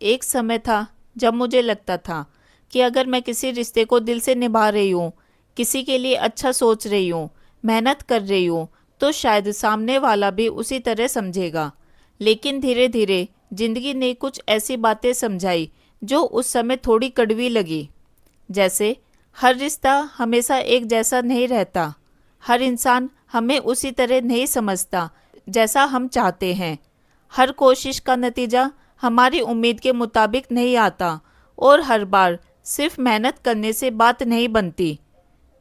एक समय था जब मुझे लगता था कि अगर मैं किसी रिश्ते को दिल से निभा रही हूँ, किसी के लिए अच्छा सोच रही हूँ, मेहनत कर रही हूँ, तो शायद सामने वाला भी उसी तरह समझेगा। लेकिन धीरे धीरे जिंदगी ने कुछ ऐसी बातें समझाई जो उस समय थोड़ी कड़वी लगी। जैसे हर रिश्ता हमेशा एक जैसा नहीं रहता, हर इंसान हमें उसी तरह नहीं समझता जैसा हम चाहते हैं, हर कोशिश का नतीजा हमारी उम्मीद के मुताबिक नहीं आता, और हर बार सिर्फ मेहनत करने से बात नहीं बनती।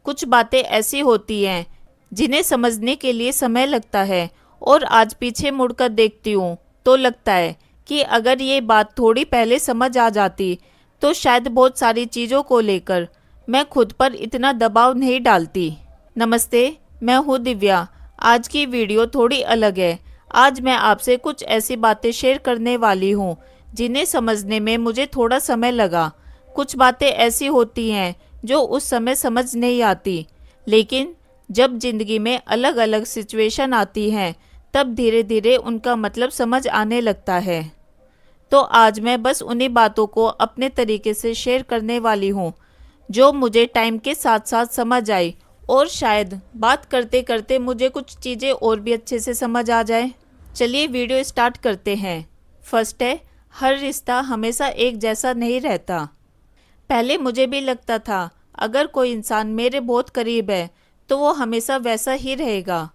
कुछ बातें ऐसी होती हैं जिन्हें समझने के लिए समय लगता है, और आज पीछे मुड़कर देखती हूँ तो लगता है कि अगर ये बात थोड़ी पहले समझ आ जाती तो शायद बहुत सारी चीज़ों को लेकर मैं खुद पर इतना दबाव नहीं डालती। नमस्ते, मैं हूँ दिव्या। आज की वीडियो थोड़ी अलग है। आज मैं आपसे कुछ ऐसी बातें शेयर करने वाली हूँ जिन्हें समझने में मुझे थोड़ा समय लगा। कुछ बातें ऐसी होती हैं जो उस समय समझ नहीं आती, लेकिन जब जिंदगी में अलग अलग सिचुएशन आती हैं तब धीरे धीरे उनका मतलब समझ आने लगता है। तो आज मैं बस उन्हीं बातों को अपने तरीके से शेयर करने वाली हूँ जो मुझे टाइम के साथ साथ समझ आई, और शायद बात करते करते मुझे कुछ चीज़ें और भी अच्छे से समझ आ जाए। चलिए वीडियो स्टार्ट करते हैं। फर्स्ट है, हर रिश्ता हमेशा एक जैसा नहीं रहता। पहले मुझे भी लगता था अगर कोई इंसान मेरे बहुत करीब है तो वो हमेशा वैसा ही रहेगा।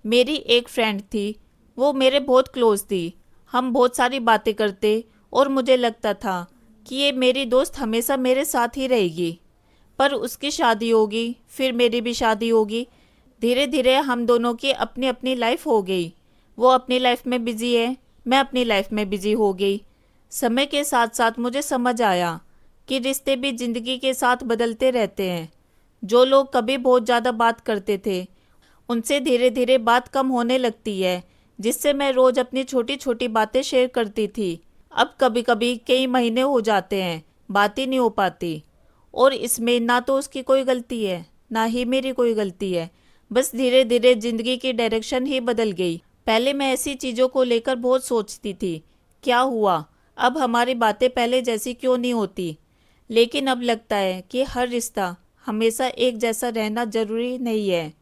मेरी एक फ्रेंड थी, वो मेरे बहुत क्लोज थी, हम बहुत सारी बातें करते और मुझे लगता था कि ये मेरी दोस्त हमेशा मेरे साथ ही रहेगी। पर उसकी शादी होगी, फिर मेरी भी शादी होगी। धीरे धीरे हम दोनों की अपनी अपनी लाइफ हो गई। वो अपनी लाइफ में बिजी है, मैं अपनी लाइफ में बिजी हो गई। समय के साथ साथ मुझे समझ आया कि रिश्ते भी जिंदगी के साथ बदलते रहते हैं। जो लोग कभी बहुत ज़्यादा बात करते थे उनसे धीरे धीरे बात कम होने लगती है। जिससे मैं रोज़ अपनी छोटी छोटी बातें शेयर करती थी, अब कभी कभी कई महीने हो जाते हैं बात ही नहीं हो पाती। और इसमें ना तो उसकी कोई गलती है ना ही मेरी कोई गलती है, बस धीरे धीरे ज़िंदगी की डायरेक्शन ही बदल गई। पहले मैं ऐसी चीज़ों को लेकर बहुत सोचती थी, क्या हुआ, अब हमारी बातें पहले जैसी क्यों नहीं होती। लेकिन अब लगता है कि हर रिश्ता हमेशा एक जैसा रहना ज़रूरी नहीं है।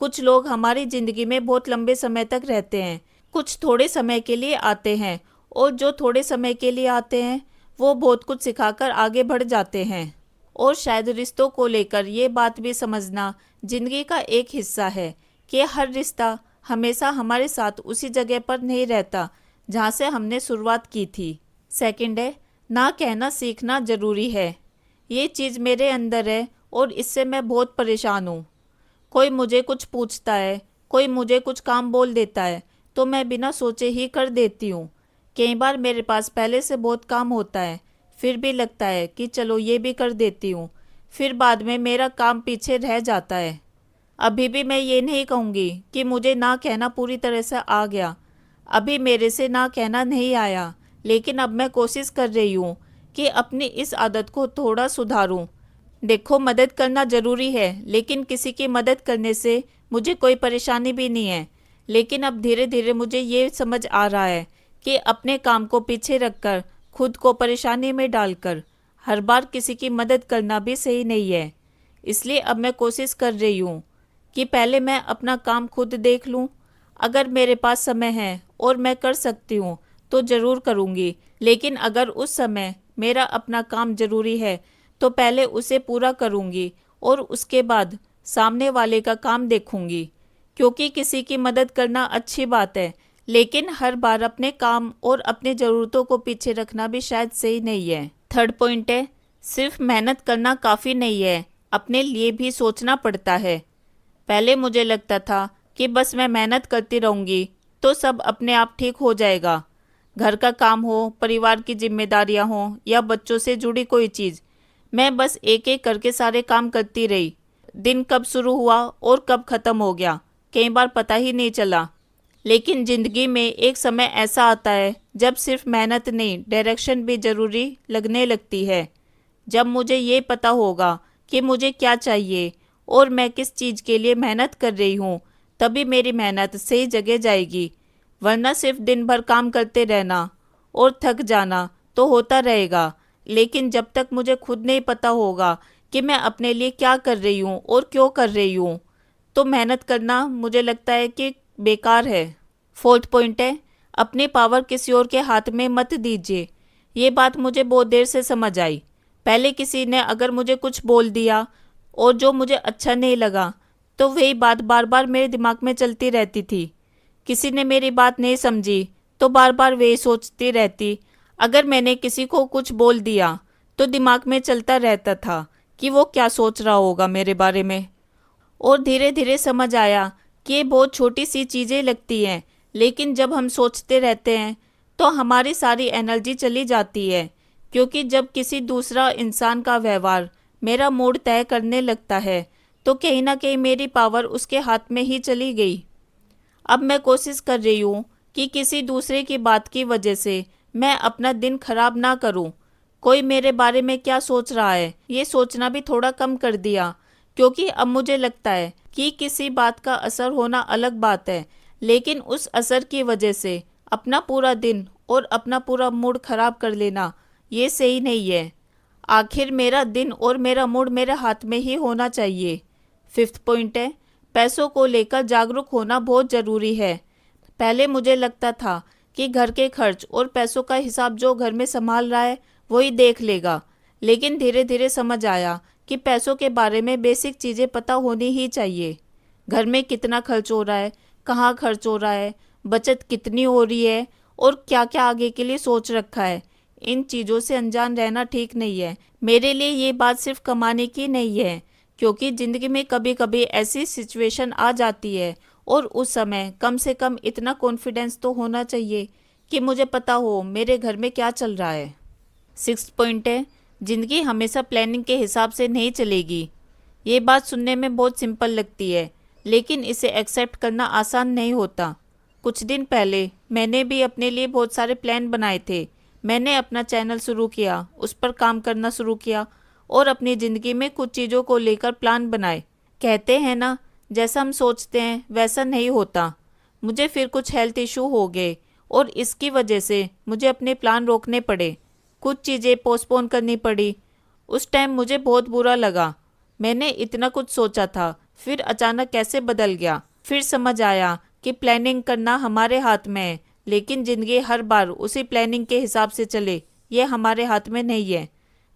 कुछ लोग हमारी ज़िंदगी में बहुत लंबे समय तक रहते हैं, कुछ थोड़े समय के लिए आते हैं, और जो थोड़े समय के लिए आते हैं वो बहुत कुछ सिखाकर आगे बढ़ जाते हैं। और शायद रिश्तों को लेकर ये बात भी समझना ज़िंदगी का एक हिस्सा है कि हर रिश्ता हमेशा हमारे साथ उसी जगह पर नहीं रहता जहाँ से हमने शुरुआत की थी। सेकंड है, ना कहना सीखना ज़रूरी है। ये चीज़ मेरे अंदर है और इससे मैं बहुत परेशान हूँ। कोई मुझे कुछ पूछता है, कोई मुझे कुछ काम बोल देता है तो मैं बिना सोचे ही कर देती हूँ। कई बार मेरे पास पहले से बहुत काम होता है, फिर भी लगता है कि चलो ये भी कर देती हूँ, फिर बाद में मेरा काम पीछे रह जाता है। अभी भी मैं ये नहीं कहूँगी कि मुझे ना कहना पूरी तरह से आ गया। अभी मेरे से ना कहना नहीं आया, लेकिन अब मैं कोशिश कर रही हूँ कि अपनी इस आदत को थोड़ा सुधारूँ। देखो, मदद करना ज़रूरी है, लेकिन किसी की मदद करने से मुझे कोई परेशानी भी नहीं है। लेकिन अब धीरे धीरे मुझे ये समझ आ रहा है कि अपने काम को पीछे रखकर खुद को परेशानी में डालकर हर बार किसी की मदद करना भी सही नहीं है। इसलिए अब मैं कोशिश कर रही हूँ कि पहले मैं अपना काम खुद देख लूँ। अगर मेरे पास समय है और मैं कर सकती हूँ तो ज़रूर करूँगी, लेकिन अगर उस समय मेरा अपना काम ज़रूरी है तो पहले उसे पूरा करूँगी और उसके बाद सामने वाले का काम देखूँगी। क्योंकि किसी की मदद करना अच्छी बात है, लेकिन हर बार अपने काम और अपनी ज़रूरतों को पीछे रखना भी शायद सही नहीं है। थर्ड पॉइंट है, सिर्फ मेहनत करना काफ़ी नहीं है, अपने लिए भी सोचना पड़ता है। पहले मुझे लगता था कि बस मैं मेहनत करती रहूँगी तो सब अपने आप ठीक हो जाएगा। घर का काम हो, परिवार की जिम्मेदारियाँ हों या बच्चों से जुड़ी कोई चीज़, मैं बस एक एक करके सारे काम करती रही। दिन कब शुरू हुआ और कब ख़त्म हो गया कई बार पता ही नहीं चला। लेकिन ज़िंदगी में एक समय ऐसा आता है जब सिर्फ मेहनत नहीं, डायरेक्शन भी ज़रूरी लगने लगती है। जब मुझे ये पता होगा कि मुझे क्या चाहिए और मैं किस चीज़ के लिए मेहनत कर रही हूँ, तभी मेरी मेहनत सही जगह जाएगी। वरना सिर्फ दिन भर काम करते रहना और थक जाना तो होता रहेगा, लेकिन जब तक मुझे खुद नहीं पता होगा कि मैं अपने लिए क्या कर रही हूँ और क्यों कर रही हूँ, तो मेहनत करना मुझे लगता है कि बेकार है। फोर्थ पॉइंट है, अपनी पावर किसी और के हाथ में मत दीजिए। ये बात मुझे बहुत देर से समझ आई। पहले किसी ने अगर मुझे कुछ बोल दिया और जो मुझे अच्छा नहीं लगा, तो वही बात बार बार मेरे दिमाग में चलती रहती थी। किसी ने मेरी बात नहीं समझी तो बार बार वही सोचती रहती। अगर मैंने किसी को कुछ बोल दिया तो दिमाग में चलता रहता था कि वो क्या सोच रहा होगा मेरे बारे में। और धीरे धीरे समझ आया कि ये बहुत छोटी सी चीज़ें लगती हैं, लेकिन जब हम सोचते रहते हैं तो हमारी सारी एनर्जी चली जाती है। क्योंकि जब किसी दूसरा इंसान का व्यवहार मेरा मूड तय करने लगता है, तो कहीं ना कहीं मेरी पावर उसके हाथ में ही चली गई। अब मैं कोशिश कर रही हूँ कि किसी दूसरे की बात की वजह से मैं अपना दिन खराब ना करूँ। कोई मेरे बारे में क्या सोच रहा है, ये सोचना भी थोड़ा कम कर दिया। क्योंकि अब मुझे लगता है कि किसी बात का असर होना अलग बात है, लेकिन उस असर की वजह से अपना पूरा दिन और अपना पूरा मूड खराब कर लेना, ये सही नहीं है। आखिर मेरा दिन और मेरा मूड मेरे हाथ में ही होना चाहिए। फिफ्थ पॉइंट है, पैसों को लेकर जागरूक होना बहुत ज़रूरी है। पहले मुझे लगता था कि घर के खर्च और पैसों का हिसाब जो घर में संभाल रहा है वही देख लेगा, लेकिन धीरे धीरे समझ आया कि पैसों के बारे में बेसिक चीज़ें पता होनी ही चाहिए। घर में कितना खर्च हो रहा है, कहाँ खर्च हो रहा है, बचत कितनी हो रही है और क्या क्या आगे के लिए सोच रखा है, इन चीज़ों से अनजान रहना ठीक नहीं है। मेरे लिए ये बात सिर्फ कमाने की नहीं है, क्योंकि ज़िंदगी में कभी कभी ऐसी सिचुएशन आ जाती है और उस समय कम से कम इतना कॉन्फिडेंस तो होना चाहिए कि मुझे पता हो मेरे घर में क्या चल रहा है। सिक्स्थ पॉइंट है, ज़िंदगी हमेशा प्लानिंग के हिसाब से नहीं चलेगी। ये बात सुनने में बहुत सिंपल लगती है, लेकिन इसे एक्सेप्ट करना आसान नहीं होता। कुछ दिन पहले मैंने भी अपने लिए बहुत सारे प्लान बनाए थे। मैंने अपना चैनल शुरू किया, उस पर काम करना शुरू किया और अपनी ज़िंदगी में कुछ चीज़ों को लेकर प्लान बनाए। कहते हैं ना, जैसा हम सोचते हैं वैसा नहीं होता। मुझे फिर कुछ हेल्थ इशू हो गए और इसकी वजह से मुझे अपने प्लान रोकने पड़े, कुछ चीज़ें पोस्टपोन करनी पड़ी। उस टाइम मुझे बहुत बुरा लगा। मैंने इतना कुछ सोचा था, फिर अचानक कैसे बदल गया। फिर समझ आया कि प्लानिंग करना हमारे हाथ में है, लेकिन ज़िंदगी हर बार उसी प्लानिंग के हिसाब से चले, ये हमारे हाथ में नहीं है।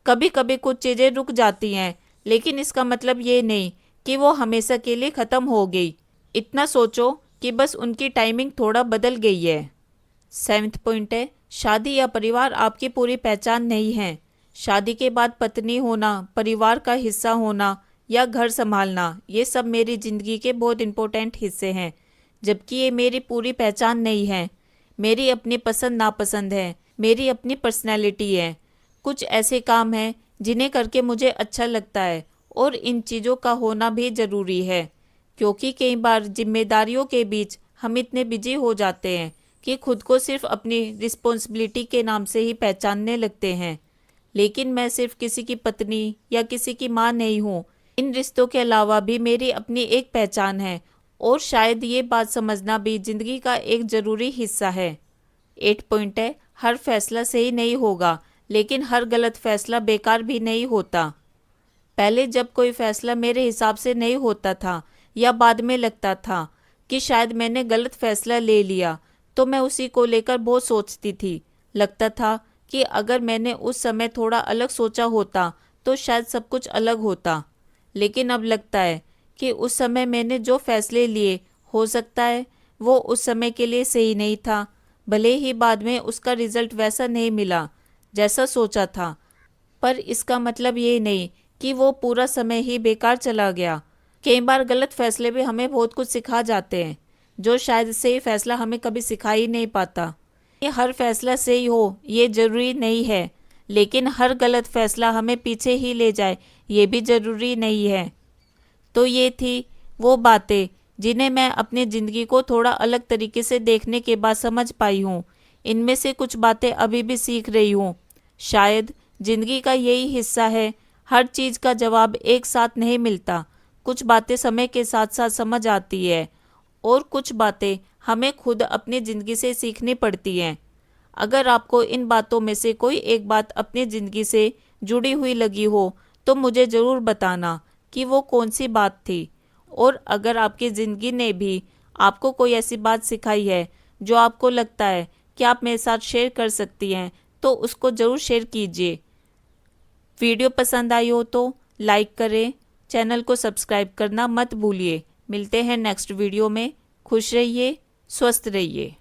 कभी कभी कुछ चीज़ें रुक जाती हैं, लेकिन इसका मतलब ये नहीं कि वो हमेशा के लिए ख़त्म हो गई। इतना सोचो कि बस उनकी टाइमिंग थोड़ा बदल गई है। सेवन्थ पॉइंट है, शादी या परिवार आपकी पूरी पहचान नहीं है। शादी के बाद पत्नी होना, परिवार का हिस्सा होना या घर संभालना, ये सब मेरी ज़िंदगी के बहुत इंपॉर्टेंट हिस्से हैं, जबकि ये मेरी पूरी पहचान नहीं है। मेरी अपनी पसंद नापसंद है, मेरी अपनी पर्सनैलिटी है। कुछ ऐसे काम हैं जिन्हें करके मुझे अच्छा लगता है और इन चीज़ों का होना भी ज़रूरी है, क्योंकि कई बार जिम्मेदारियों के बीच हम इतने बिजी हो जाते हैं कि खुद को सिर्फ अपनी रिस्पॉन्सिबिलिटी के नाम से ही पहचानने लगते हैं। लेकिन मैं सिर्फ किसी की पत्नी या किसी की माँ नहीं हूँ। इन रिश्तों के अलावा भी मेरी अपनी एक पहचान है और शायद ये बात समझना भी ज़िंदगी का एक ज़रूरी हिस्सा है। 8 पॉइंट है, हर फैसला सही नहीं होगा, लेकिन हर गलत फैसला बेकार भी नहीं होता। पहले जब कोई फैसला मेरे हिसाब से नहीं होता था या बाद में लगता था कि शायद मैंने गलत फैसला ले लिया, तो मैं उसी को लेकर बहुत सोचती थी। लगता था कि अगर मैंने उस समय थोड़ा अलग सोचा होता तो शायद सब कुछ अलग होता। लेकिन अब लगता है कि उस समय मैंने जो फैसले लिए, हो सकता है वो उस समय के लिए सही नहीं था, भले ही बाद में उसका रिजल्ट वैसा नहीं मिला जैसा सोचा था, पर इसका मतलब ये नहीं कि वो पूरा समय ही बेकार चला गया। कई बार गलत फैसले भी हमें बहुत कुछ सिखा जाते हैं, जो शायद सही फैसला हमें कभी सिखा ही नहीं पाता। ये हर फैसला सही हो ये ज़रूरी नहीं है, लेकिन हर गलत फैसला हमें पीछे ही ले जाए ये भी ज़रूरी नहीं है। तो ये थी वो बातें जिन्हें मैं अपनी ज़िंदगी को थोड़ा अलग तरीके से देखने के बाद समझ पाई हूँ। इनमें से कुछ बातें अभी भी सीख रही हूँ। शायद ज़िंदगी का यही हिस्सा है, हर चीज़ का जवाब एक साथ नहीं मिलता। कुछ बातें समय के साथ साथ समझ आती है और कुछ बातें हमें खुद अपनी ज़िंदगी से सीखनी पड़ती हैं। अगर आपको इन बातों में से कोई एक बात अपनी ज़िंदगी से जुड़ी हुई लगी हो तो मुझे ज़रूर बताना कि वो कौन सी बात थी। और अगर आपकी ज़िंदगी ने भी आपको कोई ऐसी बात सिखाई है जो आपको लगता है कि आप मेरे साथ शेयर कर सकती हैं तो उसको ज़रूर शेयर कीजिए। वीडियो पसंद आई हो तो लाइक करें, चैनल को सब्सक्राइब करना मत भूलिए। मिलते हैं नेक्स्ट वीडियो में। खुश रहिए, स्वस्थ रहिए।